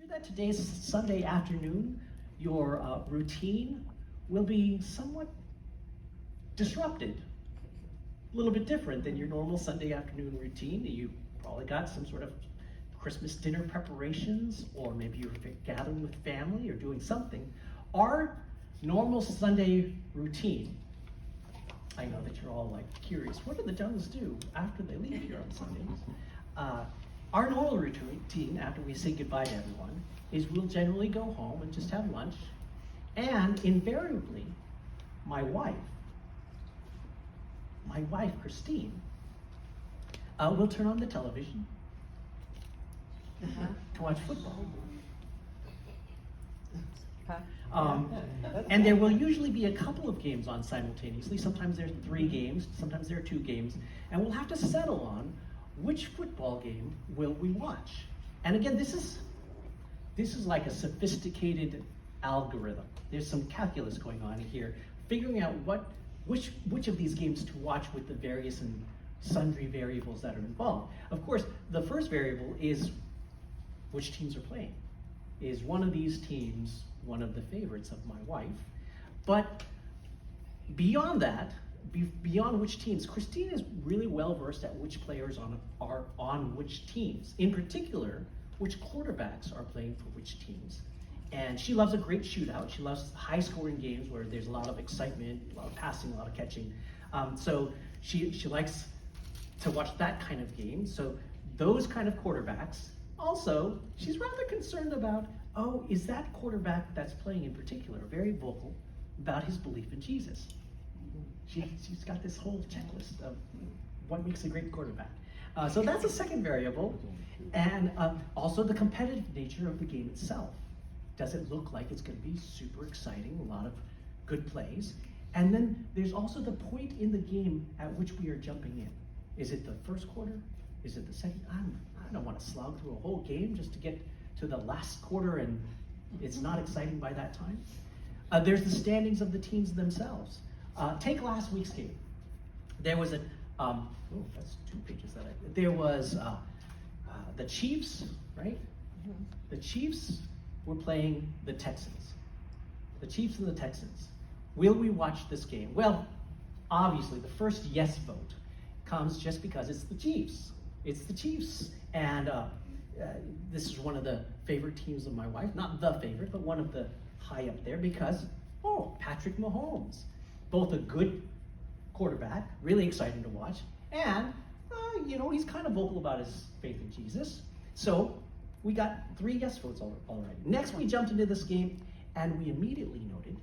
that today's Sunday afternoon, your routine will be somewhat disrupted, a little bit different than your normal Sunday afternoon routine. You probably got some sort of Christmas dinner preparations, or maybe you're gathering with family or doing something. Our normal Sunday routine, I know that you're all like curious, what do the Duns do after they leave here on Sundays? Our normal routine after we say goodbye to everyone is we'll generally go home and just have lunch, and invariably my wife Christine, will turn on the television to watch football. And there will usually be a couple of games on simultaneously. Sometimes there's 3 games, sometimes there are 2 games, and we'll have to settle on which football game will we watch. And again, this is like a sophisticated algorithm. There's some calculus going on here, figuring out which of these games to watch with the various and sundry variables that are involved. Of course, the first variable is which teams are playing. Is one of these teams one of the favorites of my wife? But beyond that, beyond which teams, Christine is really well versed at which players are on which teams. In particular, which quarterbacks are playing for which teams. And she loves a great shootout. She loves high-scoring games where there's a lot of excitement, a lot of passing, a lot of catching. So she likes to watch that kind of game. So those kind of quarterbacks. Also, she's rather concerned about, is that quarterback that's playing in particular very vocal about his belief in Jesus? She's got this whole checklist of what makes a great quarterback. So that's a second variable. And also the competitive nature of the game itself. Does it look like it's going to be super exciting, a lot of good plays? And then there's also the point in the game at which we are jumping in. Is it the first quarter? Is it the second? I don't want to slog through a whole game just to get to the last quarter and it's not exciting by that time. There's the standings of the teams themselves. Take last week's game. There was that's 2 pages there was the Chiefs, right? Mm-hmm. The Chiefs were playing the Texans. The Chiefs and the Texans. Will we watch this game? Well, obviously the first yes vote comes just because it's the Chiefs. It's the Chiefs. And this is one of the favorite teams of my wife. Not the favorite, but one of the high up there because, Patrick Mahomes. Both a good quarterback, really exciting to watch, and, he's kind of vocal about his faith in Jesus. So we got 3 yes votes already. Next, we jumped into this game, and we immediately noted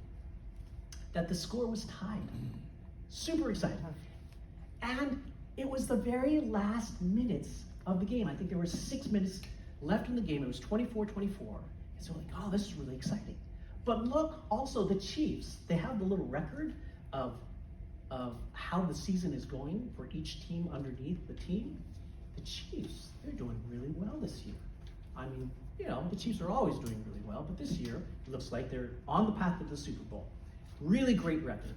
that the score was tied. Super exciting. And it was the very last minutes of the game. I think there were 6 minutes left in the game. It was 24-24. And so we're like, this is really exciting. But look, also the Chiefs, they have the little record of how the season is going for each team underneath the team. The Chiefs, they're doing really well this year. I mean, the Chiefs are always doing really well, but this year, it looks like they're on the path to the Super Bowl. Really great record.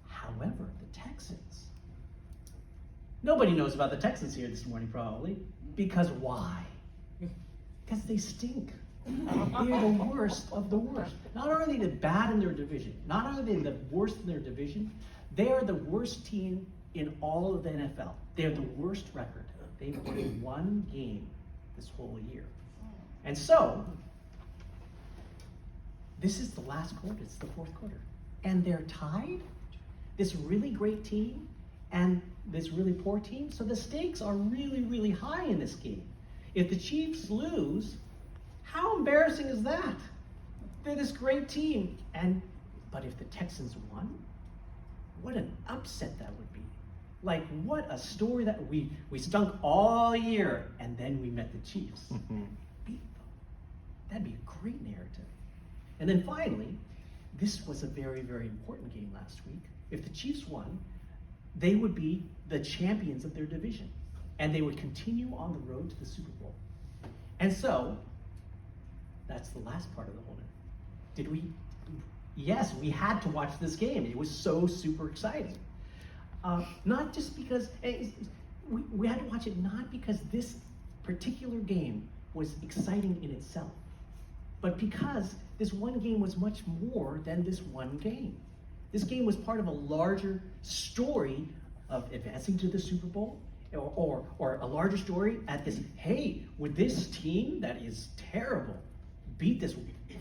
However, the Texans, nobody knows about the Texans here this morning probably, because why? Because they stink. They're the worst of the worst. Not only are they bad in their division, not only are they the worst in their division, they are the worst team in all of the NFL. They're the worst record. They've won 1 game this whole year. And so, this is the last quarter, it's the 4th quarter. And they're tied, this really great team and this really poor team. So the stakes are really, really high in this game. If the Chiefs lose, how embarrassing is that? They're this great team. But if the Texans won, what an upset that would be. Like, what a story that we stunk all year, and then we met the Chiefs. Beat them. That'd be a great narrative. And then finally, this was a very, very important game last week. If the Chiefs won, they would be the champions of their division, and they would continue on the road to the Super Bowl. And so, that's the last part of the whole night. Yes, we had to watch this game. It was so super exciting. Not just because, we had to watch it not because this particular game was exciting in itself, but because this one game was much more than this one game. This game was part of a larger story of advancing to the Super Bowl, or a larger story at this, hey, would this team that is terrible beat this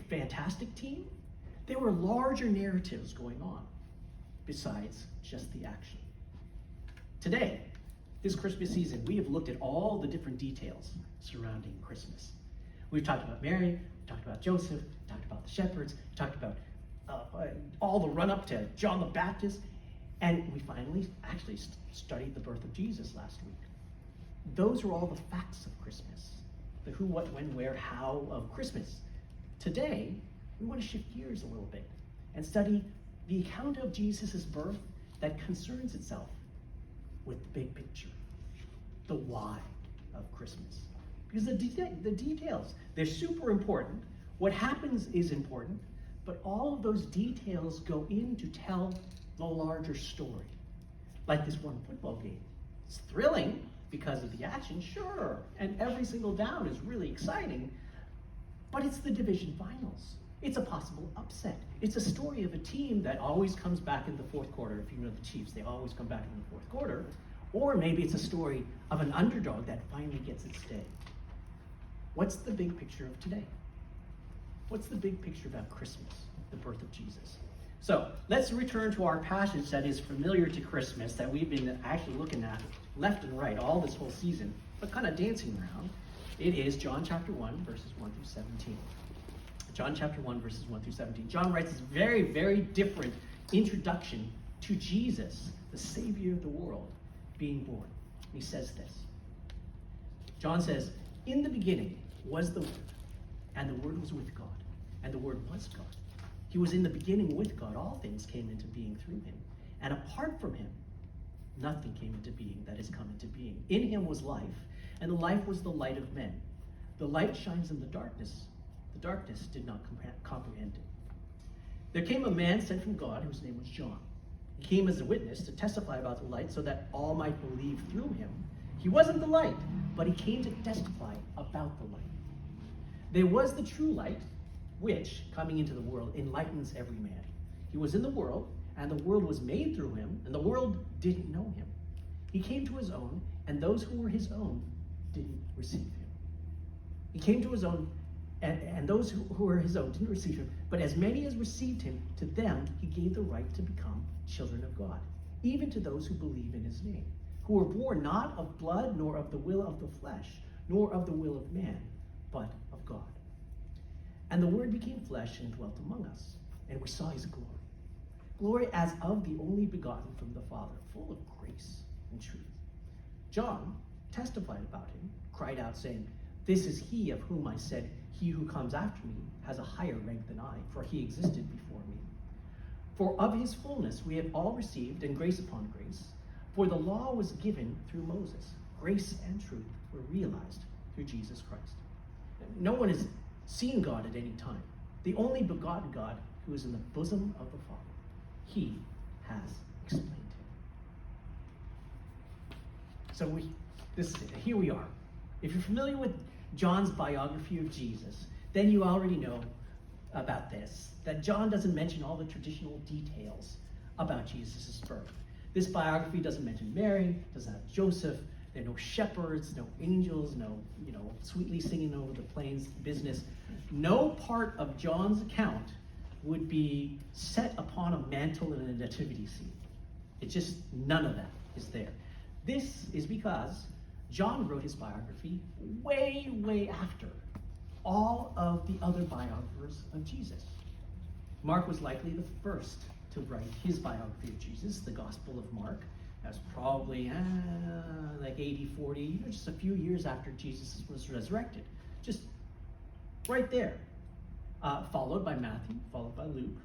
fantastic team? There were larger narratives going on besides just the action. Today, this Christmas season, we have looked at all the different details surrounding Christmas. We've talked about Mary, we've talked about Joseph, we've talked about the shepherds, we've talked about all the run-up to John the Baptist, and we finally actually studied the birth of Jesus last week. Those are all the facts of Christmas, the who, what, when, where, how of Christmas. Today, we want to shift gears a little bit and study the account of Jesus' birth that concerns itself with the big picture, the why of Christmas. Because the details, they're super important. What happens is important, but all of those details go in to tell the larger story. Like this one football game. It's thrilling because of the action, sure, and every single down is really exciting, but it's the division finals. It's a possible upset. It's a story of a team that always comes back in the fourth quarter. If you know the Chiefs, they always come back in the fourth quarter. Or maybe it's a story of an underdog that finally gets its day. What's the big picture of today? What's the big picture about Christmas, the birth of Jesus? So let's return to our passage that is familiar to Christmas, that we've been actually looking at left and right all this whole season, but kind of dancing around. It is John chapter 1, verses 1 through 17. John chapter 1, verses 1 through 17. John writes this very, very different introduction to Jesus, the Savior of the world, being born. He says this. John says, "In the beginning was the Word, and the Word was with God, and the Word was God. He was in the beginning with God. All things came into being through him, and apart from him, nothing came into being that has come into being. In him was life, and the life was the light of men. The light shines in the darkness. The darkness did not comprehend it. There came a man sent from God whose name was John. He came as a witness to testify about the light so that all might believe through him. He wasn't the light, but he came to testify about the light. There was the true light, which, coming into the world, enlightens every man. He was in the world, and the world was made through him, and the world didn't know him. He came to his own, and those who were his own didn't receive him. He came to his own, and those who were his own didn't receive him. But as many as received him, to them he gave the right to become children of God, even to those who believe in his name, who were born not of blood, nor of the will of the flesh, nor of the will of man, but of God. And the Word became flesh and dwelt among us, and we saw his glory. Glory as of the only begotten from the Father, full of grace and truth. John testified about him, cried out, saying, 'This is he of whom I said, he who comes after me has a higher rank than I, for he existed before me. For of his fullness we have all received, and grace upon grace. For the law was given through Moses. Grace and truth were realized through Jesus Christ.' No one has seen God at any time. The only begotten God who is in the bosom of the Father. He has explained him." So here we are. If you're familiar with John's biography of Jesus, then you already know about this, that John doesn't mention all the traditional details about Jesus' birth. This biography doesn't mention Mary, doesn't have Joseph, there are no shepherds, no angels, no, sweetly singing over the plains business. No part of John's account would be set upon a mantle in a nativity scene. It's just none of that is there. This is because John wrote his biography way, way after all of the other biographers of Jesus. Mark was likely the first to write his biography of Jesus, the Gospel of Mark. That was probably like 80, 40, just a few years after Jesus was resurrected. Just right there. Followed by Matthew, followed by Luke,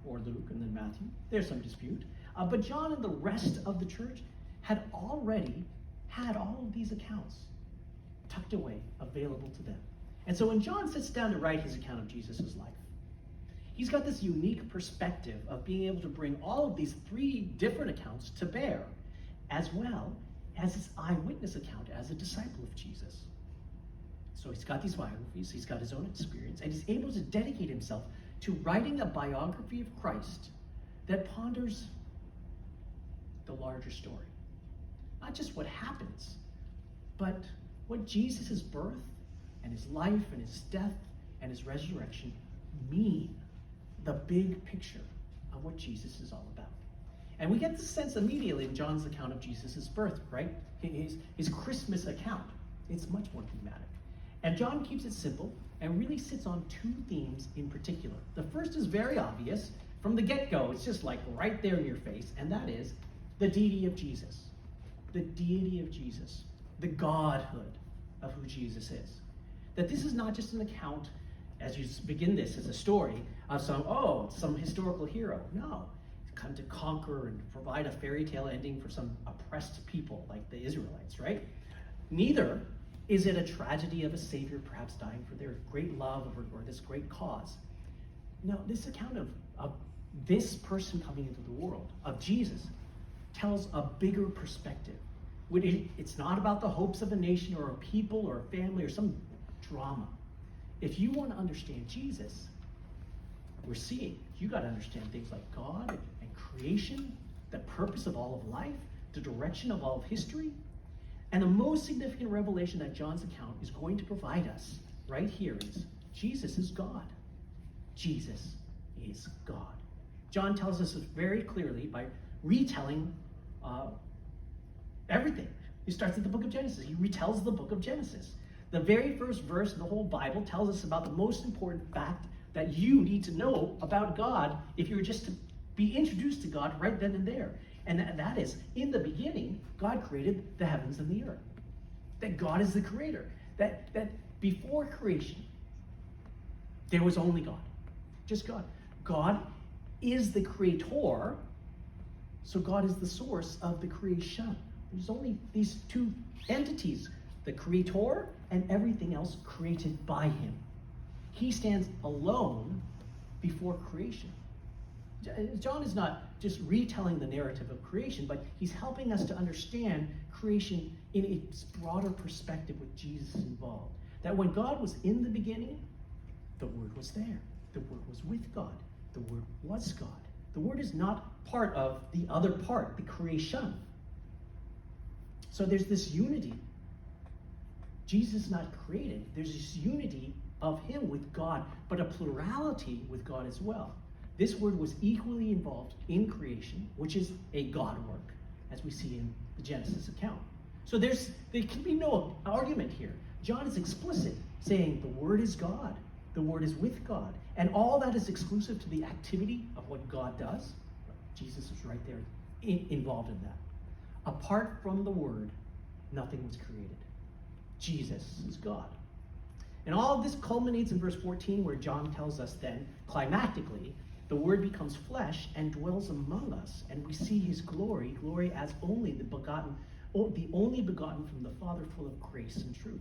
or Luke and then Matthew. There's some dispute. But John and the rest of the church had already had all of these accounts tucked away, available to them. And so when John sits down to write his account of Jesus' life, he's got this unique perspective of being able to bring all of these three different accounts to bear, as well as his eyewitness account as a disciple of Jesus. So So he's got these biographies, he's got his own experience, and he's able to dedicate himself to writing a biography of Christ that ponders the larger story. Not just what happens, but what Jesus' birth and his life and his death and his resurrection mean, the big picture of what Jesus is all about. And we get the sense immediately in John's account of Jesus' birth, right? His Christmas account. It's much more thematic. And John keeps it simple and really sits on two themes in particular. The first is very obvious. From the get-go, it's just like right there in your face, and that is the deity of Jesus. The deity of Jesus. The godhood of who Jesus is. That this is not just an account, as you begin this as a story, of some historical hero. No. He's come to conquer and provide a fairy tale ending for some oppressed people like the Israelites, right? Neither is it a tragedy of a savior perhaps dying for their great love or this great cause. No, this account of this person coming into the world, of Jesus, tells a bigger perspective. It's not about the hopes of a nation or a people or a family or some drama. If you want to understand Jesus, you got to understand things like God and creation, the purpose of all of life, the direction of all of history. And the most significant revelation that John's account is going to provide us right here is Jesus is God. Jesus is God. John tells us this very clearly by retelling everything. He starts at the book of Genesis. He retells the book of Genesis. The very first verse of the whole Bible tells us about the most important fact that you need to know about God if you're just to be introduced to God right then and there. And that is, in the beginning, God created the heavens and the earth. That God is the creator. That before creation, there was only God. Just God. God is the creator, so God is the source of the creation. There's only these two entities, the creator and everything else created by him. He stands alone before creation. John is not just retelling the narrative of creation, but he's helping us to understand creation in its broader perspective with Jesus involved. That when God was in the beginning, the Word was there. The Word was with God. The Word was God. The Word is not part of the other part, the creation. So there's this unity. Jesus is not created. There's this unity of him with God, but a plurality with God as well. This Word was equally involved in creation, which is a God work, as we see in the Genesis account. So there can be no argument here. John is explicit, saying the Word is God, the Word is with God, and all that is exclusive to the activity of what God does. Jesus is right there involved in that. Apart from the Word, nothing was created. Jesus is God. And all of this culminates in verse 14, where John tells us then, climactically, the Word becomes flesh and dwells among us, and we see his glory as only the only begotten from the Father, full of grace and truth.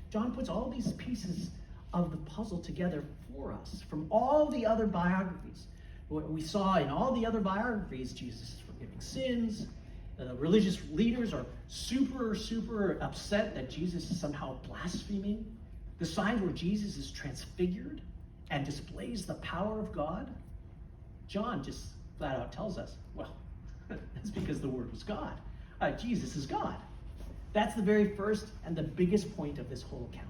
John puts all these pieces of the puzzle together for us from all the other biographies. What we saw in all the other biographies, Jesus is forgiving sins. The religious leaders are super upset that Jesus is somehow blaspheming. The signs where Jesus is transfigured and displays the power of God. John just flat out tells us, well, that's because the Word was God. Jesus is God. That's the very first and the biggest point of this whole account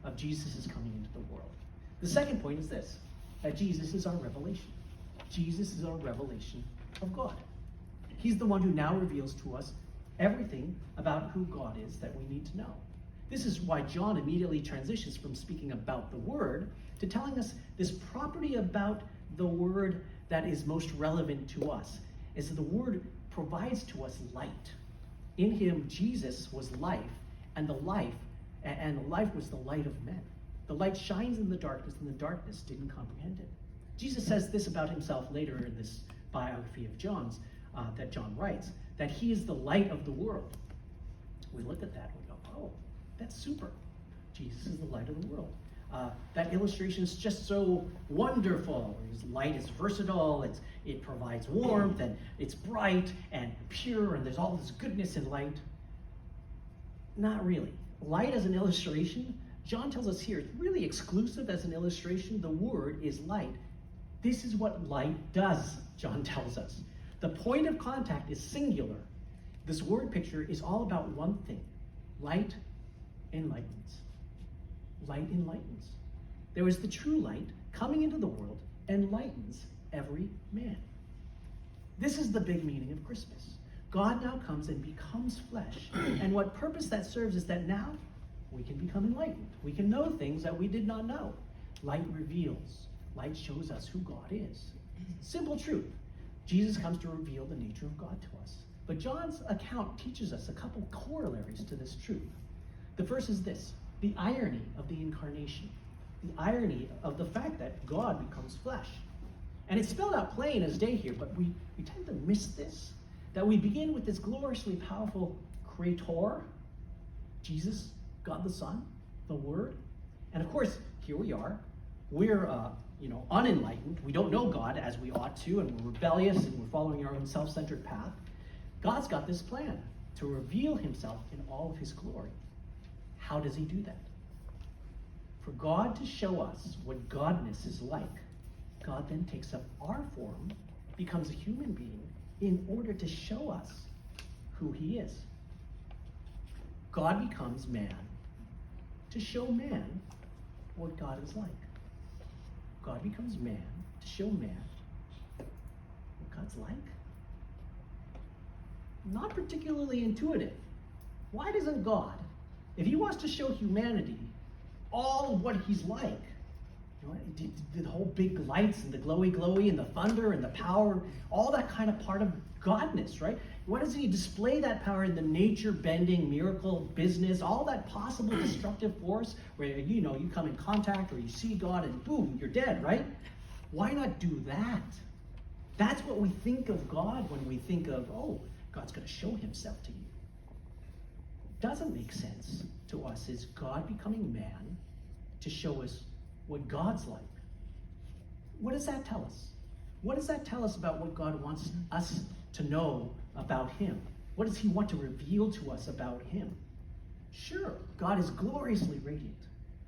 of Jesus is coming into the world. The second point is this, that Jesus is our revelation. Jesus is our revelation of God. He's the one who now reveals to us everything about who God is that we need to know. This is why John immediately transitions from speaking about the Word to telling us this property about the Word that is most relevant to us, is that the Word provides to us light. In him, Jesus was life, and the life was the light of men. The light shines in the darkness, and the darkness didn't comprehend it. Jesus says this about himself later in this biography of John's, that John writes, that he is the light of the world. We look at that and we go, oh, that's super. Jesus is the light of the world. That illustration is just so wonderful. His light is versatile, it provides warmth, and it's bright and pure, and there's all this goodness in light. Not really. Light as an illustration John tells us here, really exclusive as an illustration, the word is light. This is what light does, John tells us. The point of contact is singular. This word picture is all about one thing. Light enlightens. Light enlightens. There is the true light coming into the world, enlightens every man. This is the big meaning of Christmas. God now comes and becomes flesh. And what purpose that serves is that now we can become enlightened. We can know things that we did not know. Light reveals. Light shows us who God is. Simple truth. Jesus comes to reveal the nature of God to us. But John's account teaches us a couple corollaries to this truth. The first is this, the irony of the incarnation. The irony of the fact that God becomes flesh. And it's spelled out plain as day here, but we tend to miss this. That we begin with this gloriously powerful Creator, Jesus, God the Son, the Word. And of course, here we are. We're unenlightened. We don't know God as we ought to, and we're rebellious, and we're following our own self-centered path. God's got this plan to reveal himself in all of his glory. How does he do that? For God to show us what godness is like, God then takes up our form, becomes a human being, in order to show us who he is. God becomes man to show man what God is like. God becomes man to show man what God's like. Not particularly intuitive. Why doesn't God, if he wants to show humanity all of what he's like, the whole big lights and the glowy and the thunder and the power, all that kind of part of godness, right? Why doesn't he display that power in the nature-bending miracle business, all that possible destructive force where, you come in contact or you see God and boom, you're dead, right? Why not do that? That's what we think of God when we think of, God's going to show himself to you. Doesn't make sense to us is God becoming man to show us what God's like. What does that tell us? What does that tell us about what God wants us to know about him? What does he want to reveal to us about him? Sure, God is gloriously radiant.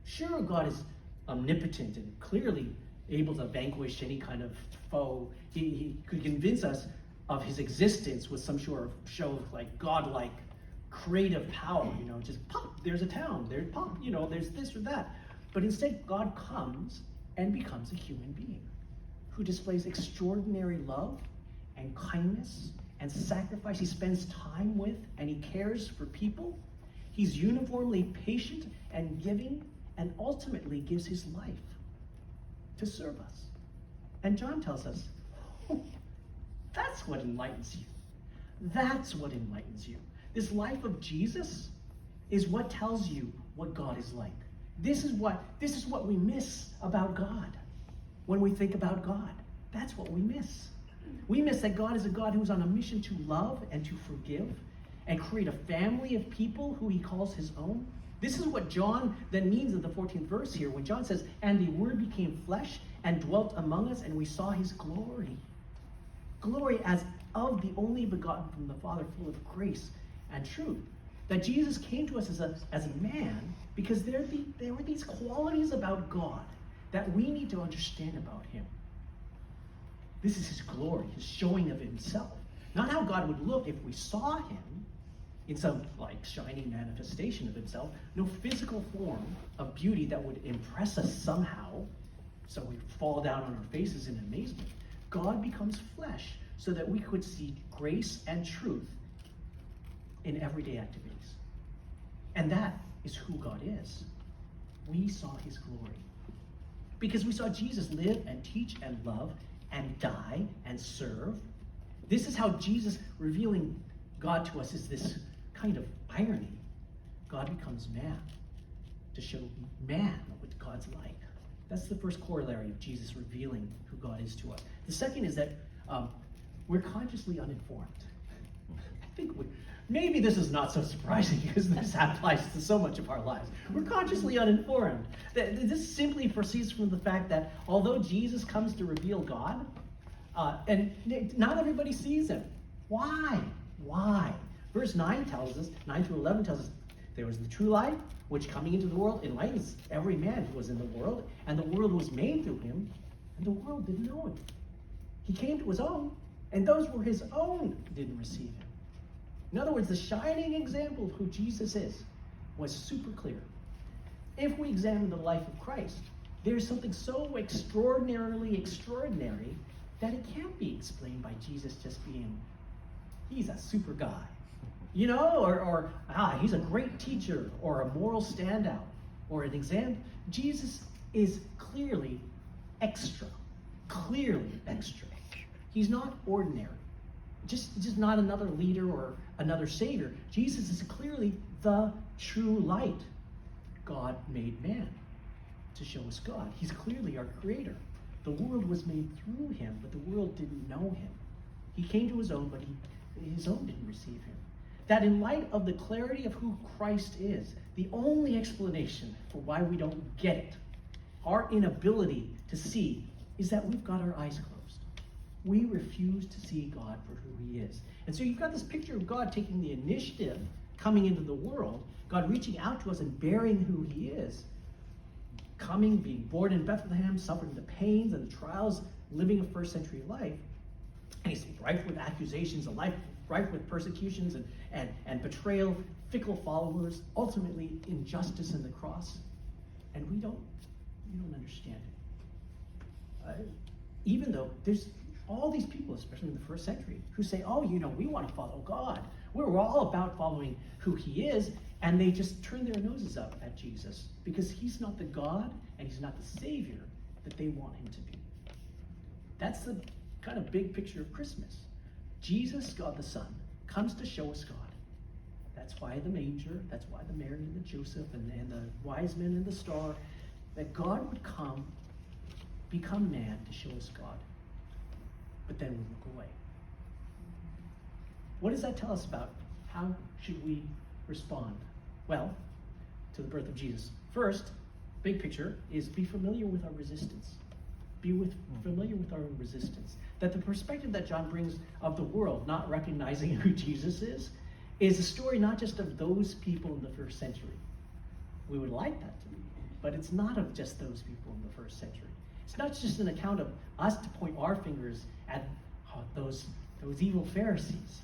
Sure, God is omnipotent and clearly able to vanquish any kind of foe. He could convince us of his existence with some sort of show of like godlike creative power, just pop, there's a town, there's pop, there's this or that. But instead, God comes and becomes a human being who displays extraordinary love and kindness and sacrifice. He spends time with and he cares for people. He's uniformly patient and giving and ultimately gives his life to serve us. And John tells us, that's what enlightens you. That's what enlightens you. This life of Jesus is what tells you what God is like. This is what we miss about God when we think about God. That's what we miss. We miss that God is a God who's on a mission to love and to forgive and create a family of people who he calls his own. This is what John then means in the 14th verse here when John says, and the word became flesh and dwelt among us and we saw his glory. Glory as of the only begotten from the Father, full of grace and truth. That Jesus came to us as a man because there were these qualities about God that we need to understand about him. This is his glory, his showing of himself. Not how God would look if we saw him in some shining manifestation of himself. No physical form of beauty that would impress us somehow so we fall down on our faces in amazement. God becomes flesh so that we could see grace and truth in everyday activities. And that is who God is. We saw his glory. Because we saw Jesus live and teach and love and die and serve. This is how Jesus revealing God to us is this kind of irony. God becomes man to show man what God's like. That's the first corollary of Jesus revealing who God is to us. The second is that we're consciously uninformed. I think maybe this is not so surprising because this applies to so much of our lives. We're consciously uninformed. This simply proceeds from the fact that although Jesus comes to reveal God, and not everybody sees him. Why? Why? Verse 9 tells us, 9 through 11 tells us, There was the true light, which coming into the world enlightens every man who was in the world, and the world was made through him, and the world didn't know him. He came to his own, and those were his own didn't receive him. In other words, the shining example of who Jesus is was super clear. If we examine the life of Christ, there's something so extraordinarily extraordinary that it can't be explained by Jesus just being, he's a super guy. You know, or he's a great teacher, or a moral standout, or an exam. Jesus is clearly extra. Clearly extra. He's not ordinary. Just not another leader or another savior. Jesus is clearly the true light. God made man to show us God. He's clearly our creator. The world was made through him, but the world didn't know him. He came to his own, but his own didn't receive him. That in light of the clarity of who Christ is, the only explanation for why we don't get it, our inability to see, is that we've got our eyes closed. We refuse to see God for who he is. And so you've got this picture of God taking the initiative, coming into the world, God reaching out to us and bearing who he is, coming, being born in Bethlehem, suffering the pains and the trials, living a first century life. And he's rife with accusations, a life rife with persecutions and betrayal, fickle followers, ultimately injustice in the cross. And we don't understand it. Even though there's all these people, especially in the first century, who say, oh, we want to follow God. We're all about following who he is. And they just turn their noses up at Jesus because he's not the God and he's not the Savior that they want him to be. That's the kind of big picture of Christmas. Jesus, God the Son, comes to show us God. That's why the manger, that's why the Mary and the Joseph and the wise men and the star, that God would come, become man to show us God. But then we look away. What does that tell us about how should we respond? Well, to the birth of Jesus. First, big picture is be familiar with our resistance. Familiar with our own resistance. That the perspective that John brings of the world, not recognizing who Jesus is a story not just of those people in the first century. We would like that to be, but it's not of just those people in the first century. It's not just an account of us to point our fingers at those evil Pharisees,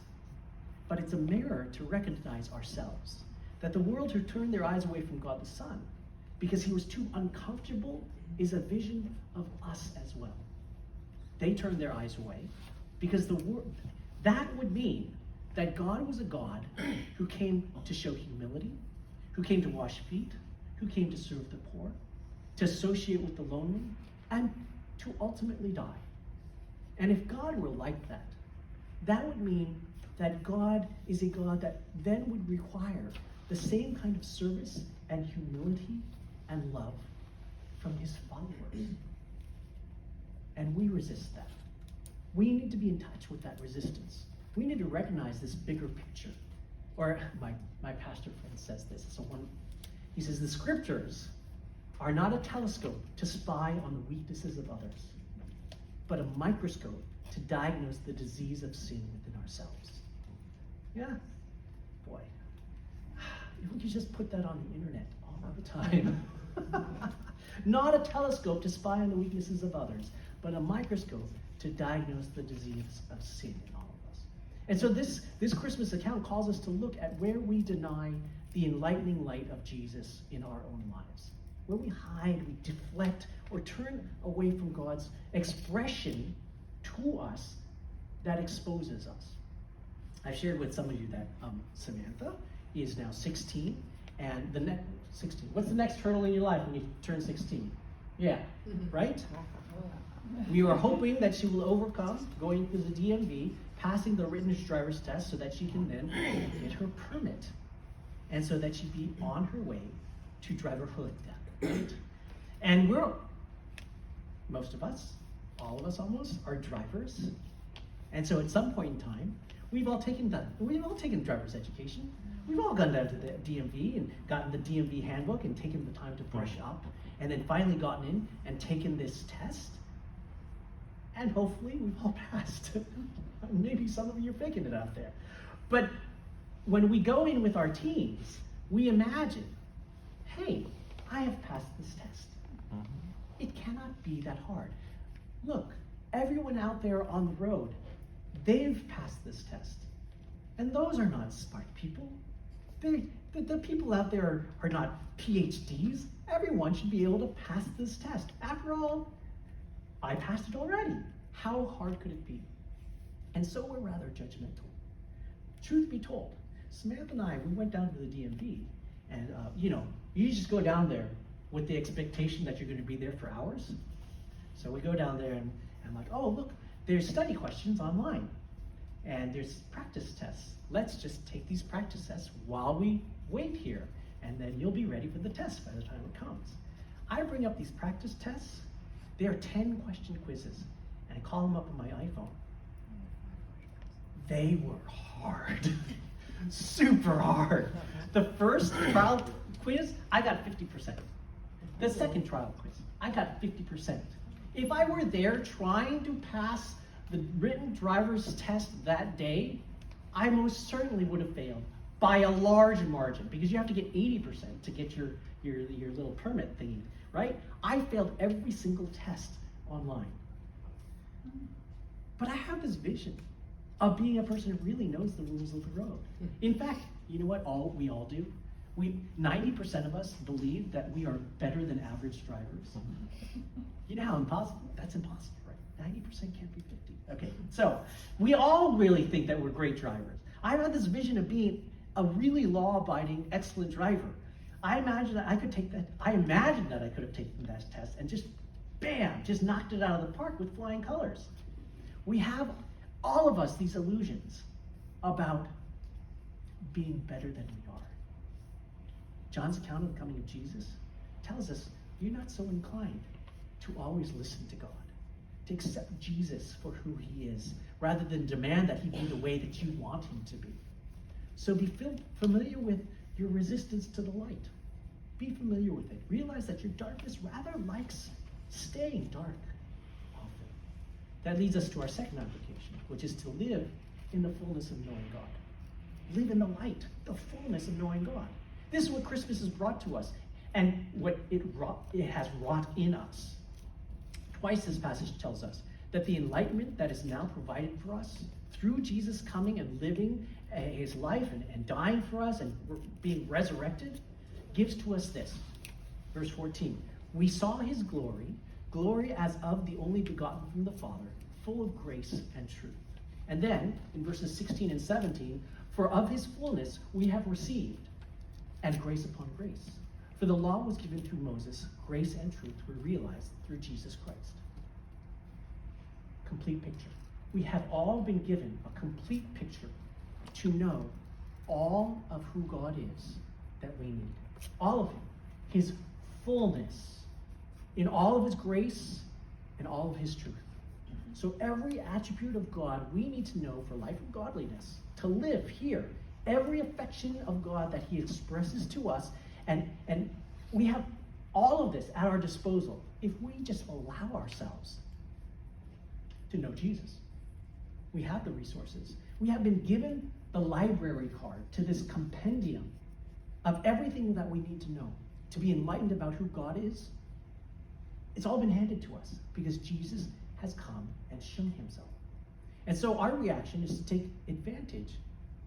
but it's a mirror to recognize ourselves. That the world who turned their eyes away from God the Son because he was too uncomfortable is a vision of us as well. They turned their eyes away because that would mean that God was a God who came to show humility, who came to wash feet, who came to serve the poor, to associate with the lonely, and to ultimately die. And if God were like that, that would mean that God is a God that then would require the same kind of service and humility and love from his followers. And we resist that. We need to be in touch with that resistance. We need to recognize this bigger picture. Or my pastor friend says this. He says, the scriptures are not a telescope to spy on the weaknesses of others, but a microscope to diagnose the disease of sin within ourselves. Yeah, boy. If we could just put that on the internet all the time. Not a telescope to spy on the weaknesses of others, but a microscope to diagnose the disease of sin in all of us. And so this Christmas account calls us to look at where we deny the enlightening light of Jesus in our own lives. Where we hide, we deflect, or turn away from God's expression to us that exposes us. I've shared with some of you that Samantha is now 16, and the next 16. What's the next hurdle in your life when you turn 16? Yeah, right? We are hoping that she will overcome going to the DMV, passing the written driver's test so that she can then get her permit, and so that she'd be on her way to drive her hood down, right? And most of us, all of us almost, are drivers. And so at some point in time, we've all taken driver's education. We've all gone down to the DMV and gotten the DMV handbook and taken the time to brush up, and then finally gotten in and taken this test. And hopefully we've all passed. Maybe some of you are faking it out there. But when we go in with our teens, we imagine, hey, I have passed this test. It cannot be that hard. Look, everyone out there on the road, they've passed this test. And those are not smart people. The people out there are not PhDs. Everyone should be able to pass this test. After all, I passed it already. How hard could it be? And so we're rather judgmental. Truth be told, Samantha and I, we went down to the DMV, and you just go down there with the expectation that you're going to be there for hours. So we go down there and I'm like, oh, look, there's study questions online, and there's practice tests. Let's just take these practice tests while we wait here, and then you'll be ready for the test by the time it comes. I bring up these practice tests. They are 10-question quizzes, and I call them up on my iPhone. They were hard, super hard. The first trial quiz, I got 50%. The second trial quiz, I got 50%. If I were there trying to pass the written driver's test that day, I most certainly would have failed by a large margin, because you have to get 80% to get your little permit thingy, right? I failed every single test online. But I have this vision of being a person who really knows the rules of the road. In fact, you know what we all do? 90% of us believe that we are better than average drivers. You know how impossible? That's impossible, right? 90% can't be 50. Okay, so we all really think that we're great drivers. I had this vision of being a really law-abiding, excellent driver. I imagined that I could have taken that test and just, bam, just knocked it out of the park with flying colors. We have, all of us, these illusions about being better than we are. John's account of the coming of Jesus tells us you're not so inclined to always listen to God, to accept Jesus for who he is, rather than demand that he be the way that you want him to be. So be familiar with your resistance to the light. Be familiar with it. Realize that your darkness rather likes staying dark often. That leads us to our second application, which is to live in the fullness of knowing God. Live in the light, the fullness of knowing God. This is what Christmas has brought to us, and what it has wrought in us. Twice this passage tells us that the enlightenment that is now provided for us through Jesus coming and living his life and dying for us and being resurrected gives to us this. Verse 14, we saw his glory as of the only begotten from the Father, full of grace and truth. And then in verses 16 and 17, for of his fullness we have received, and grace upon grace. For the law was given through Moses, grace and truth were realized through Jesus Christ. Complete picture. We have all been given a complete picture to know all of who God is that we need. All of him. His fullness in all of his grace and all of his truth. So every attribute of God we need to know for life of godliness, to live here. Every affection of God that he expresses to us, and we have all of this at our disposal if we just allow ourselves to know Jesus. We have the resources. We have been given the library card to this compendium of everything that we need to know to be enlightened about who God is. It's all been handed to us because Jesus has come and shown himself. And so our reaction is to take advantage.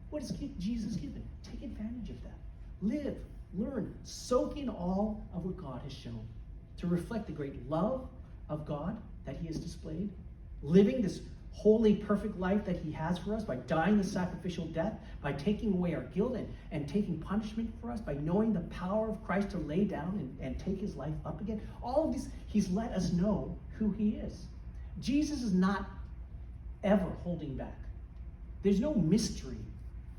What is Jesus given? Take advantage of that. Live, learn, soak in all of what God has shown to reflect the great love of God that he has displayed, living this holy, perfect life that he has for us by dying the sacrificial death, by taking away our guilt and taking punishment for us, by knowing the power of Christ to lay down and take his life up again. All of these, he's let us know who he is. Jesus is not ever holding back. There's no mystery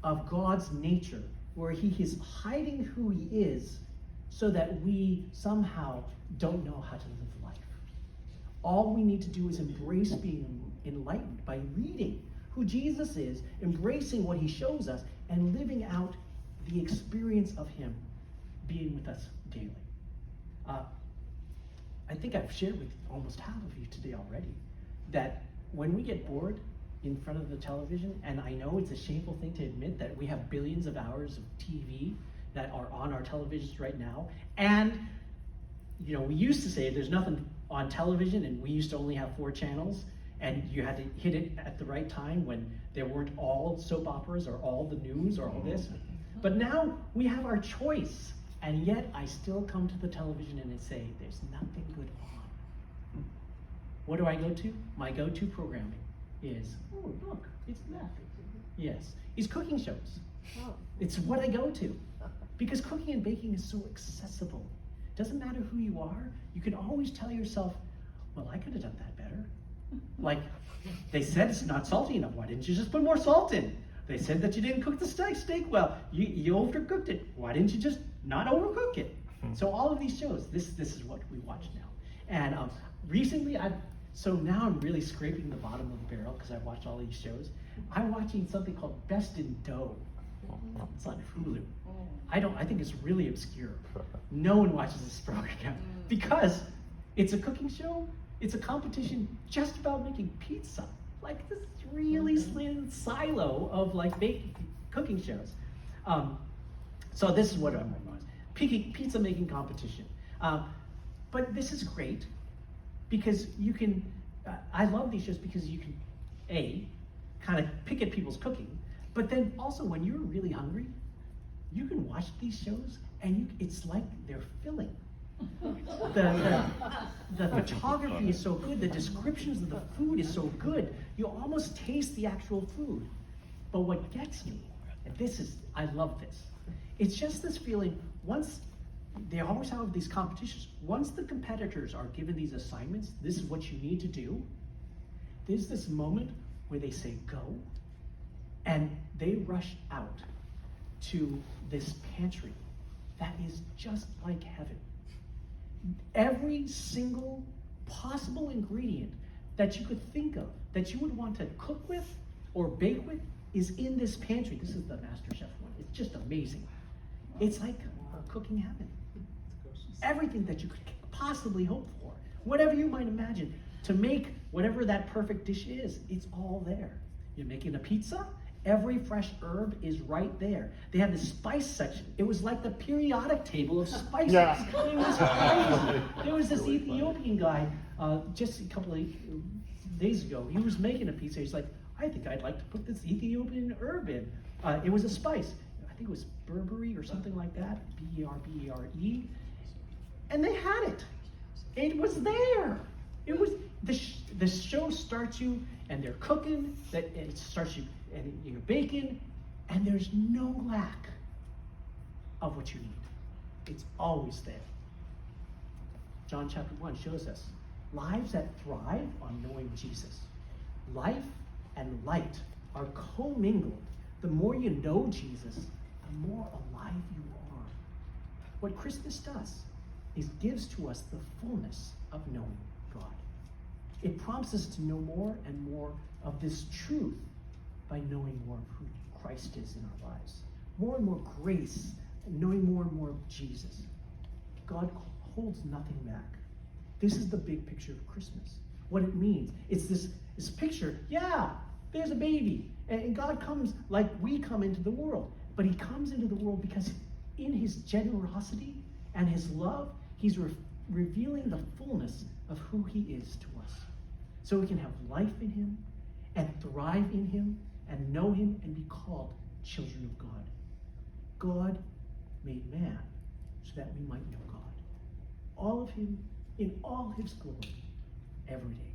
of God's nature where he is hiding who he is so that we somehow don't know how to live life. All we need to do is embrace being enlightened by reading who Jesus is, embracing what he shows us, and living out the experience of him being with us daily. I think I've shared with almost half of you today already that when we get bored in front of the television, and I know it's a shameful thing to admit that we have billions of hours of TV that are on our televisions right now. And, you know, we used to say there's nothing on television, and we used to only have 4 channels, and you had to hit it at the right time when there weren't all soap operas or all the news or all this. But now we have our choice, and yet I still come to the television and I say, there's nothing good on. What do I go to? My go-to programming is, oh, look, it's that. Yes, it's cooking shows. It's what I go to. Because cooking and baking is so accessible. Doesn't matter who you are, you can always tell yourself, well, I could have done that better. Like, they said it's not salty enough, why didn't you just put more salt in? They said that you didn't cook the steak well, you overcooked it, why didn't you just not overcook it? So all of these shows, this is what we watch now. And recently, so now I'm really scraping the bottom of the barrel because I've watched all these shows. I'm watching something called Best in Dough. It's on Hulu. I think it's really obscure. No one watches this program because it's a cooking show. It's a competition just about making pizza. Like this really slim silo of like baking, cooking shows. So this is what I'm on. Pizza making competition. But this is great because you can, I love these shows because you can, kind of pick at people's cooking, but then also when you're really hungry, you can watch these shows and it's like they're filling. The photography is so good, the descriptions of the food is so good, you almost taste the actual food. But what gets me, and I love this, it's just this feeling, once, they always have these competitions, once the competitors are given these assignments, this is what you need to do, there's this moment where they say go, and they rush out to this pantry that is just like heaven. Every single possible ingredient that you could think of that you would want to cook with or bake with is in this pantry. This is the MasterChef one. It's just amazing. It's like cooking heaven. Everything that you could possibly hope for, whatever you might imagine, to make whatever that perfect dish is, it's all there. You're making a pizza, every fresh herb is right there. They have the spice section. It was like the periodic table of spices. Yeah. It was crazy. There was this Ethiopian guy just a couple of days ago. He was making a pizza. He's like, I think I'd like to put this Ethiopian herb in. It was a spice. I think it was Berbere or something like that. Berbere. And they had it. It was there. It was the show starts you, and they're cooking. That it starts you, and you're baking, and there's no lack of what you need. It's always there. John chapter 1 shows us lives that thrive on knowing Jesus. Life and light are commingled. The more you know Jesus, the more alive you are. What Christmas does is gives to us the fullness of knowing God. It prompts us to know more and more of this truth by knowing more of who Christ is in our lives. More and more grace, and knowing more and more of Jesus. God holds nothing back. This is the big picture of Christmas. What it means. It's this picture, there's a baby. And God comes like we come into the world. But he comes into the world because in his generosity and his love, he's revealing the fullness of who he is to us. So we can have life in him and thrive in him and know him and be called children of God. God made man so that we might know God. All of him in all his glory every day.